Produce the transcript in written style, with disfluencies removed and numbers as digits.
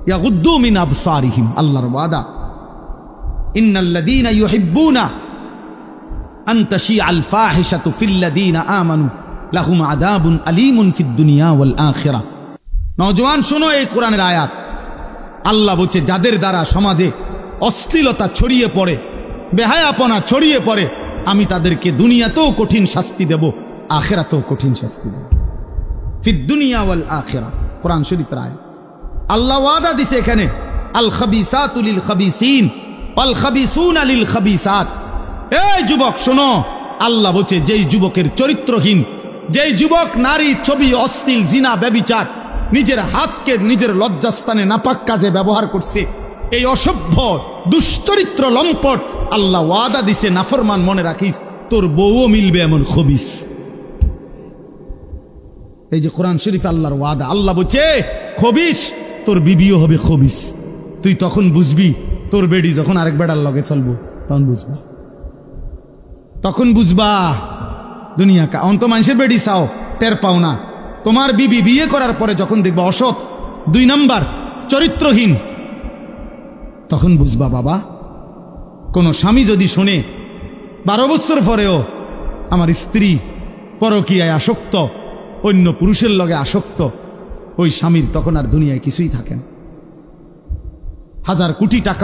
ইয়াগুদ্দু মিন আবসারিহিম, আল্লাহর ওয়াদা, ইন্নাল্লাযীনা ইউহিব্বুনা আন তাশিআল ফাহিশাতু ফিল্লাযীনা আমানু লাহুম আযাবুন আলীমুন ফিদ দুনিয়া ওয়াল আখিরাহ। নওজোয়ান শোনো এই কোরআনের আয়াত। আল্লাহ বলছে যাদের দ্বারা সমাজে অশ্লীলতা ছড়িয়ে পড়ে, বেহায়াপনা ছড়িয়ে পড়ে, আমি তাদেরকে দুনিয়াতেও কঠিন শাস্তি দেব, আখিরাতেও কঠিন শাস্তি দেব। ফিদ দুনিয়া ওয়াল আখিরাহ, কোরআন শরীফের আয়াত। আল্লাহ ওয়াদা দিছে এখানে, আল খাবিসাতু লিল খাবিসিন ওয়াল খাবিসুনা লিল খাবিসাত। এই যুবক শোনো, আল্লাহ বলছে যেই যুবকের চরিত্রহীন, যেই যুবক নারী, ছবি, অশ্লীল, জিনা, ব্যভিচার, নিজের হাতকে নিজের লজ্জাস্থানে নাপাক কাজে ব্যবহার করছে, এই অসভ্য দুশ্চরিত্র লম্পট, আল্লাহ ওয়াদা দিছে নাফরমান, মনে রাখিস তোর বউও মিলবে এমন খবিস। এই যে কোরআন শরীফ আল্লাহর ওয়াদা, আল্লাহ বলছে খবিস, তোর বিবিও হবে খবিস। তুই তখন বুঝবি, তোর বেডি যখন আরেক বেড়ার লগে চলবো তখন বুঝবা, তখন বুঝবা দুনিয়া কা অন্ত মানুষের বেডি চাও, টের পাও না। তোমার বিবি বিয়ে করার পরে যখন দেখবা অসৎ, 2 নাম্বার চরিত্রহীন, তখন বুঝবা বাবা, কোন স্বামী যদি শোনে 12 বছর পরেও আমার স্ত্রী পরকীয়ায় আসক্ত, অন্য পুরুষের লগে আসক্ত, ওই স্বামীর তখন আর দুনিয়ায় কিছুই থাকে না। 1000 কোটি টাকা